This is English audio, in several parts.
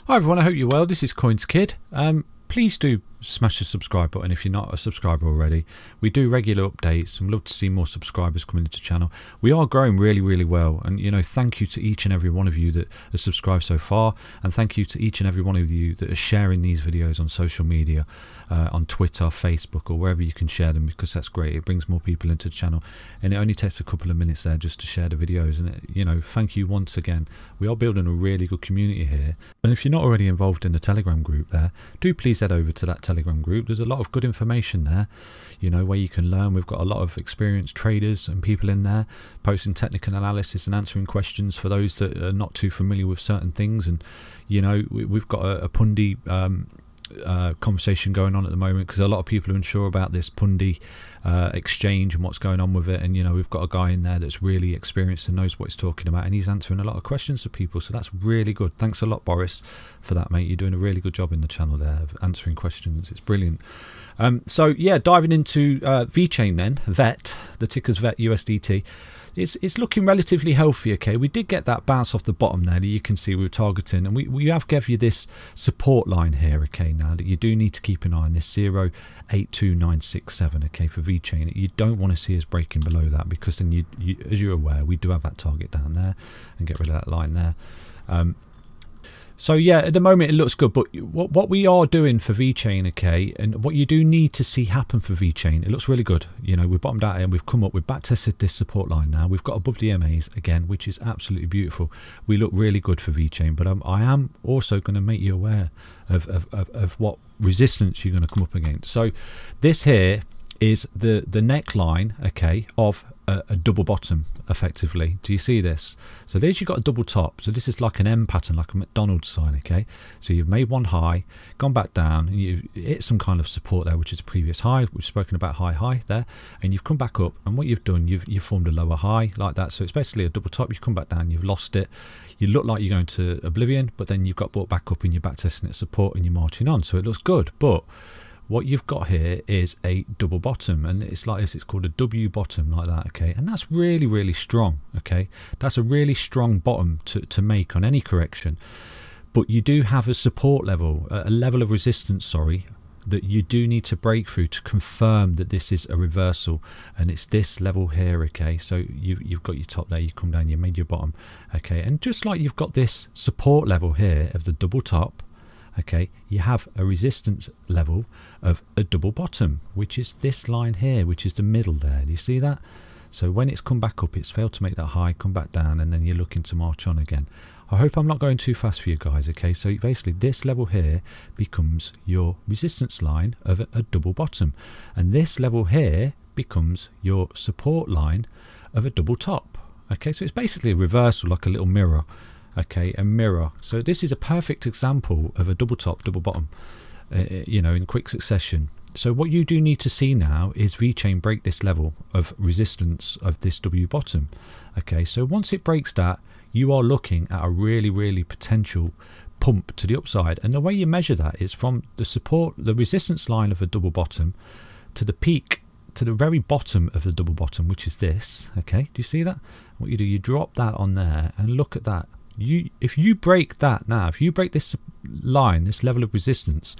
Hi everyone, I hope you're well. This is CoinsKid. Please do smash the subscribe button if you're not a subscriber already. We do regular updates and love to see more subscribers coming into the channel. We are growing really well, and you know, thank you to each and every one of you that has subscribed so far, and thank you to each and every one of you that are sharing these videos on social media, on Twitter, Facebook, or wherever you can share them, because that's great. It brings more people into the channel, and it only takes a couple of minutes there just to share the videos. And you know, thank you once again. We are building a really good community here, and if you're not already involved in the Telegram group there, do please head over to that Telegram group. There's a lot of good information there, you know, where you can learn. We've got a lot of experienced traders and people in there posting technical analysis and answering questions for those that are not too familiar with certain things. And you know, we've got a Pundi conversation going on at the moment, because a lot of people are unsure about this Pundi exchange and what's going on with it. And you know, we've got a guy in there that's really experienced and knows what he's talking about, and he's answering a lot of questions to people, so that's really good. Thanks a lot, Boris, for that, mate. You're doing a really good job in the channel there of answering questions. It's brilliant. So yeah, diving into Vechain then, VET, the ticker's VET USDT. It's looking relatively healthy. Okay, we did get that bounce off the bottom there that you can see we were targeting, and we have given you this support line here, okay, now that you do need to keep an eye on this 082967, okay, for Vechain. You don't want to see us breaking below that, because then you as you're aware, we do have that target down there, and get rid of that line there. So yeah, at the moment it looks good, but what we are doing for Vechain, okay, and what you do need to see happen for Vechain, it looks really good. You know, we've bottomed out here and we've come up, we've back tested this support line now. We've got above the MAs again, which is absolutely beautiful. We look really good for Vechain, but I am also going to make you aware of what resistance you're going to come up against. So this here is the neckline, okay, of a double bottom, effectively. Do you see this? So there's, you've got a double top, so this is like an M pattern, like a McDonald's sign, okay. So you've made one high, gone back down, and you've hit some kind of support there, which is a previous high. We've spoken about high there, and you've come back up, and what you've done, you've formed a lower high like that. So it's basically a double top. You've come back down, you've lost it, you look like you're going to oblivion, but then you've got brought back up and you're back testing at support and you're marching on. So it looks good, but what you've got here is a double bottom, and it's like this. It's called a W bottom, like that, okay, and that's really strong, okay. That's a really strong bottom to make on any correction, but you do have a support level, a level of resistance, sorry, that you do need to break through to confirm that this is a reversal, and it's this level here, okay. So you've got your top there, you come down, you made your bottom, okay, and just like you've got this support level here of the double top, okay, you have a resistance level of a double bottom, which is this line here, which is the middle there. Do you see that? So when it's come back up, it's failed to make that high, come back down, and then you're looking to march on again. I hope I'm not going too fast for you guys, okay. So basically this level here becomes your resistance line of a double bottom, and this level here becomes your support line of a double top, okay. So it's basically a reversal, like a little mirror, okay, a mirror. So this is a perfect example of a double top, double bottom, you know, in quick succession. So what you do need to see now is Vechain break this level of resistance of this W bottom, okay. So once it breaks that, you are looking at a really potential pump to the upside, and the way you measure that is from the support, the resistance line of a double bottom, to the peak, to the very bottom of the double bottom, which is this, okay. Do you see that? What you do, you drop that on there and look at that. If you break that now, if you break this line, this level of resistance,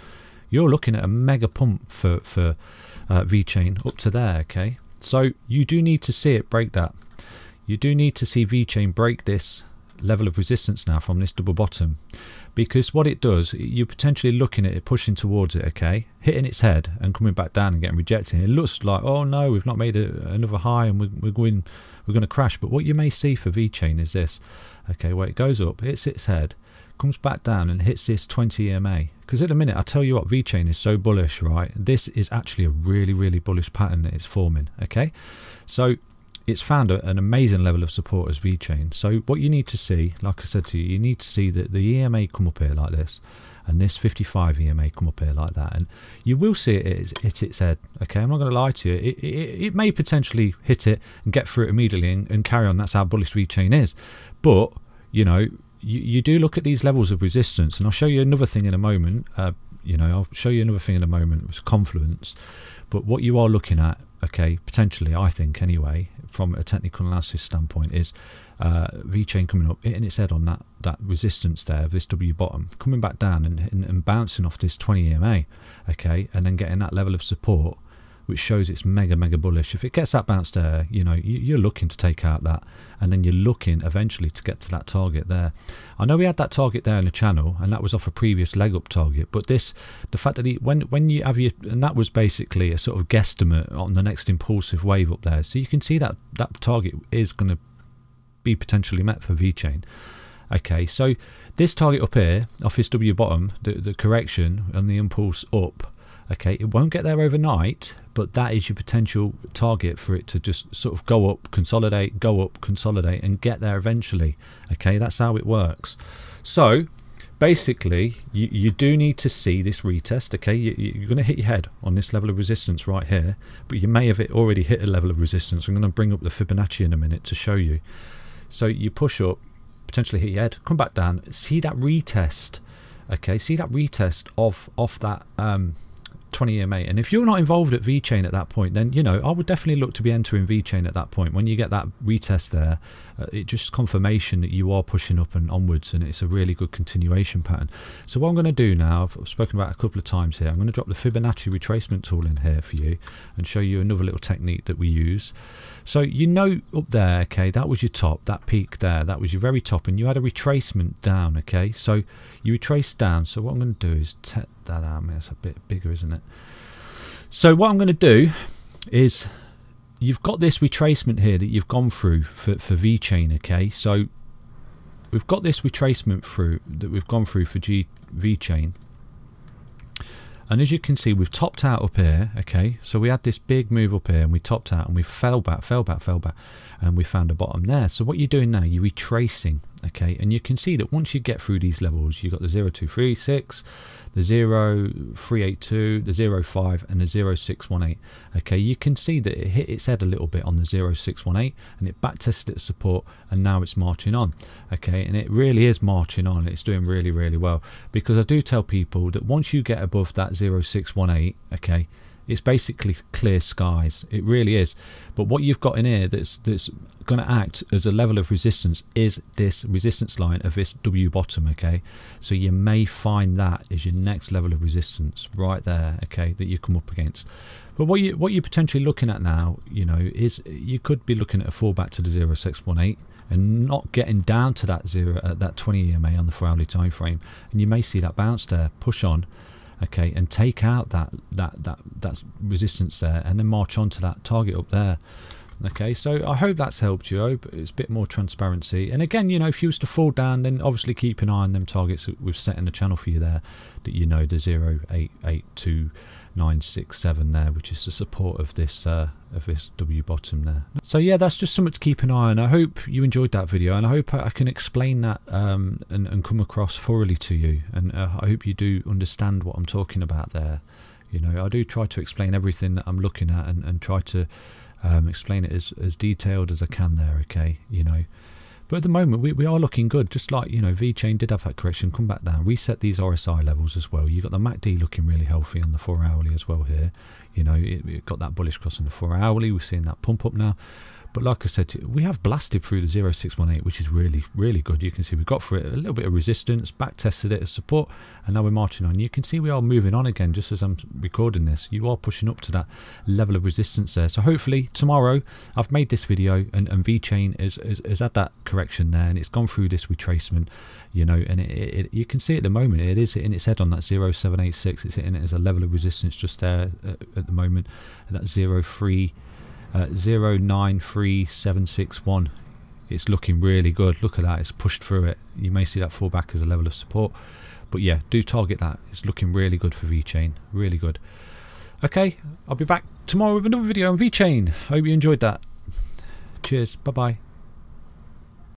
you're looking at a mega pump for Vechain up to there, okay. So you do need to see it break that. You do need to see Vechain break this level of resistance now from this double bottom, because what it does, you're potentially looking at it pushing towards it, okay, hitting its head and coming back down and getting rejected. It looks like, oh no, we've not made another high and we're going to crash. But what you may see for Vechain is this, okay, where it goes up, hits its head, comes back down and hits this 20 EMA. Because at the minute, I tell you what, Vechain is so bullish, right? This is actually a really bullish pattern that it's forming, okay. So it's found an amazing level of support as Vechain. So what you need to see, like I said to you, you need to see that the EMA come up here like this, and this 55 EMA come up here like that, and you will see it hit its head, okay. I'm not going to lie to you, it may potentially hit it and get through it immediately and carry on. That's how bullish Vechain is. But you know, you do look at these levels of resistance, and I'll show you another thing in a moment. You know, I'll show you another thing in a moment with confluence. But what you are looking at, okay, potentially, I think anyway, from a technical analysis standpoint, is Vechain coming up, hitting its head on that that resistance there of this W bottom, coming back down and bouncing off this 20 EMA, okay, and then getting that level of support, which shows it's mega bullish. If it gets that bounce there, you know, you're looking to take out that, and then you're looking eventually to get to that target there. I know we had that target there in the channel, and that was off a previous leg up target, but the fact that when you have and that was basically a sort of guesstimate on the next impulsive wave up there, so you can see that that target is going to be potentially met for Vechain. Okay, so this target up here off this W bottom, the correction and the impulse up, okay, it won't get there overnight, but that is your potential target for it to just sort of go up, consolidate, and get there eventually. Okay, that's how it works. So basically you do need to see this retest. Okay, you're going to hit your head on this level of resistance right here, but you may have already hit a level of resistance. I'm going to bring up the Fibonacci in a minute to show you. So you push up, potentially hit your head, come back down, see that retest. Okay, see that retest off that 20 EMA, and if you're not involved at Vechain at that point, then you know I would definitely look to be entering Vechain at that point. When you get that retest there, it's just confirmation that you are pushing up and onwards, and it's a really good continuation pattern. So what I'm going to do now, I've spoken about it a couple of times here, I'm going to drop the Fibonacci retracement tool in here for you and show you another little technique that we use. So you know up there, okay, that was your top, that peak there, that was your very top, and you had a retracement down. Okay, so you retrace down. So what I'm going to do is that out. I mean, it's a bit bigger, isn't it? So what I'm going to do is, you've got this retracement here that you've gone through for Vechain. Okay, so we've got this retracement through that we've gone through for Vechain, and as you can see, we've topped out up here. Okay, so we had this big move up here and we topped out and we fell back, and we found a bottom there. So what you're doing now, you're retracing. Okay, and you can see that once you get through these levels, you've got the 0236, the 0382, the 05 and the 0618. Okay, you can see that it hit its head a little bit on the 0618 and it back tested its support, and now it's marching on. Okay, and it really is marching on. It's doing really well, because I do tell people that once you get above that 0618, okay, it's basically clear skies. It really is. But what you've got in here that's going to act as a level of resistance is this resistance line of this W bottom. Okay, so you may find that is your next level of resistance right there. Okay, that you come up against. But what you're potentially looking at now, you know, is you could be looking at a fallback to the 0618 and not getting down to that 20 EMA on the 4-hourly time frame, and you may see that bounce there, push on. Okay, and take out that resistance there, and then march on to that target up there. Okay, so I hope that's helped you. I hope it's a bit more transparency. And again, you know, if you was to fall down, then obviously keep an eye on them targets that we've set in the channel for you there, that you know, the 088297 there, which is the support of this W bottom there. So yeah, that's just something to keep an eye on. I hope you enjoyed that video, and I hope I can explain that and come across thoroughly to you, and I hope you do understand what I'm talking about there. You know, I do try to explain everything that I'm looking at, and try to explain it as detailed as I can there. Okay, you know, but at the moment we are looking good. Just like, you know, Vechain did have that correction, come back down, reset these RSI levels as well. You got the MACD looking really healthy on the 4-hourly as well here. You know, it got that bullish cross on the 4-hourly. We're seeing that pump up now. But like I said, we have blasted through the 0618, which is really good. You can see we got through it, a little bit of resistance, back tested it as support, and now we're marching on. You can see we are moving on again just as I'm recording this. You are pushing up to that level of resistance there. So hopefully tomorrow, I've made this video, and Vechain is at that correction there, and it's gone through this retracement, you know, and you can see at the moment it is hitting its head on that 0786. It's hitting it as a level of resistance just there at the moment, and that 093761. It's looking really good. Look at that, it's pushed through it. You may see that fall back as a level of support, but yeah, do target that. It's looking really good for Vechain, really good. Okay, I'll be back tomorrow with another video on Vechain. Hope you enjoyed that. Cheers, bye bye.